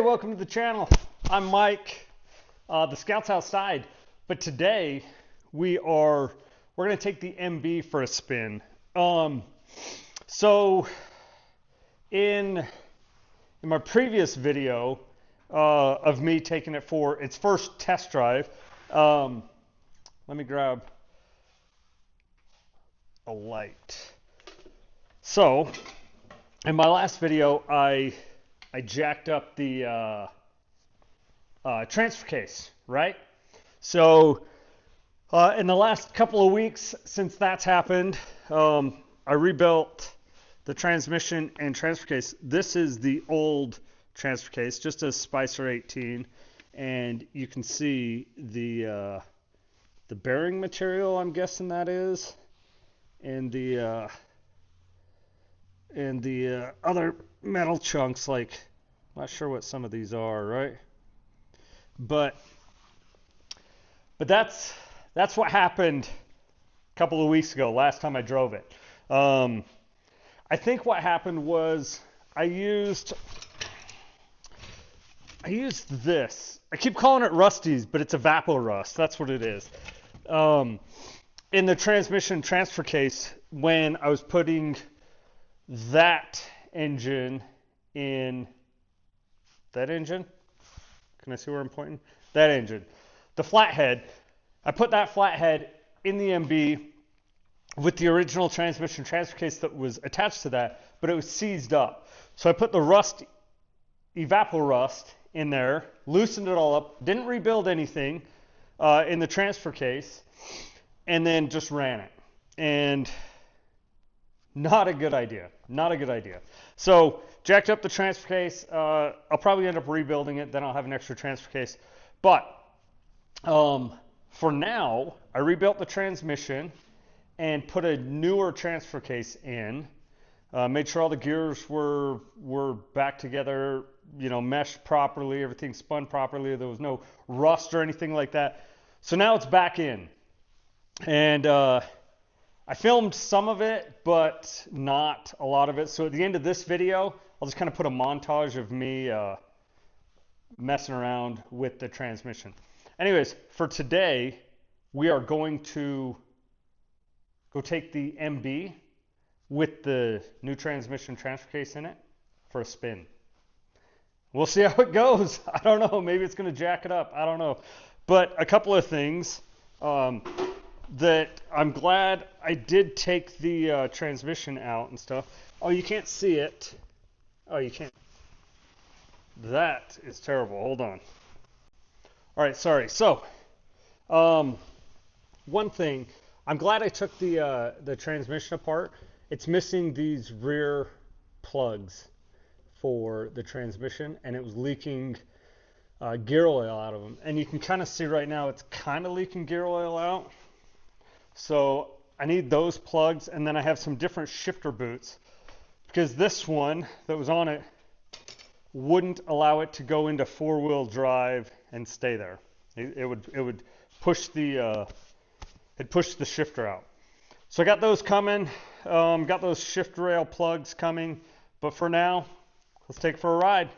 welcome to the channel. I'm Mike, the Scout's outside, but today we're going to take the MB for a spin. So in my previous video of me taking it for its first test drive, let me grab a light. So in my last video, I jacked up the transfer case, right? So in the last couple of weeks since that's happened, I rebuilt the transmission and transfer case. This is the old transfer case, just a Spicer 18, and you can see the bearing material, I'm guessing that is, and the other metal chunks, like, not sure what some of these are, right? But that's what happened a couple of weeks ago, last time I drove it. I think what happened was I used this. I keep calling it Rusty's, but it's Evapor Rust. That's what it is. In the transmission transfer case, when I was putting that engine in that engine, can I see where I'm pointing? That engine, the flathead, I put that flathead in the MB with the original transmission transfer case that was attached to that, but it was seized up. So I put the Evapor Rust in there, loosened it all up, didn't rebuild anything in the transfer case, and then just ran it. And not a good idea. Not a good idea. So jacked up the transfer case. I'll probably end up rebuilding it. Then I'll have an extra transfer case. But for now, I rebuilt the transmission and put a newer transfer case in. Made sure all the gears were back together, you know, meshed properly, everything spun properly. There was no rust or anything like that. So now it's back in. And I filmed some of it, but not a lot of it. So at the end of this video, I'll just kind of put a montage of me messing around with the transmission. Anyways, for today, we are going to go take the MB with the new transmission transfer case in it for a spin. We'll see how it goes. I don't know. Maybe it's going to jack it up. I don't know. But a couple of things. That I'm glad I did take the transmission out and stuff. Oh, you can't see it. Oh, you can't. That is terrible. Hold on. All right, sorry. So, one thing, I'm glad I took the transmission apart. It's missing these rear plugs for the transmission, and it was leaking gear oil out of them. And you can kind of see right now it's kind of leaking gear oil out. So I need those plugs, and then I have some different shifter boots because this one that was on it wouldn't allow it to go into four-wheel drive and stay there. It would push the shifter out. So I got those coming. Got those shift rail plugs coming. But for now, let's take it for a ride.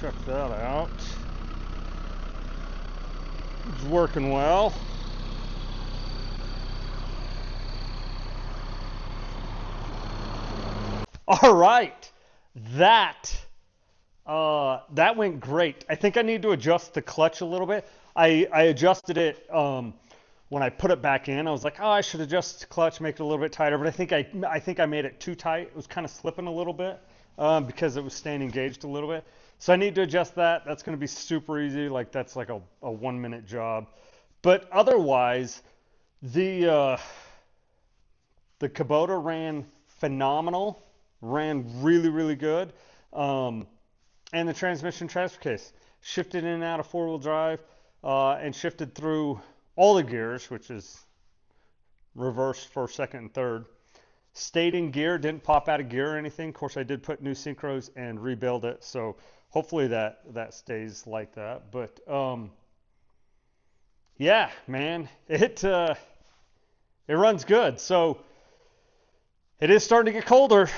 check that out. It's working well. All right, that went great. I think I need to adjust the clutch a little bit. I adjusted it when I put it back in. I was like, oh, I should adjust the clutch, make it a little bit tighter. But I think I made it too tight. It was kind of slipping a little bit because it was staying engaged a little bit. So I need to adjust that. That's going to be super easy. Like that's like a 1 minute job. But otherwise, the Kubota ran phenomenal. Ran really, really good. And the transmission transfer case shifted in and out of four-wheel drive and shifted through all the gears, which is reverse, first, second, and third. Stayed in gear, didn't pop out of gear or anything. Of course, I did put new synchros and rebuild it, so hopefully that stays like that. But yeah, man, it runs good. So it is starting to get colder.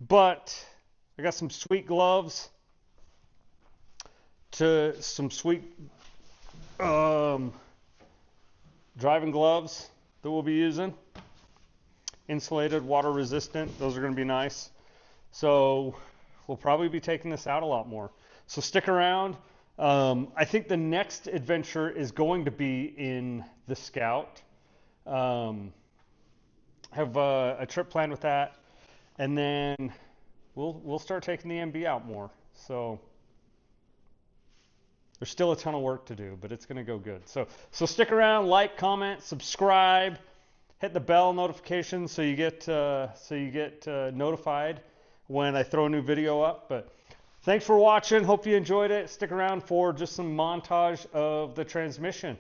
But I got some sweet gloves, some sweet driving gloves that we'll be using. Insulated, water resistant. Those are going to be nice. So we'll probably be taking this out a lot more. So stick around. I think the next adventure is going to be in the Scout. Have a trip planned with that. And then we'll start taking the MB out more. So there's still a ton of work to do, but it's going to go good. So stick around, like, comment, subscribe, hit the bell notification so you get notified when I throw a new video up. But thanks for watching. Hope you enjoyed it. Stick around for just some montage of the transmission.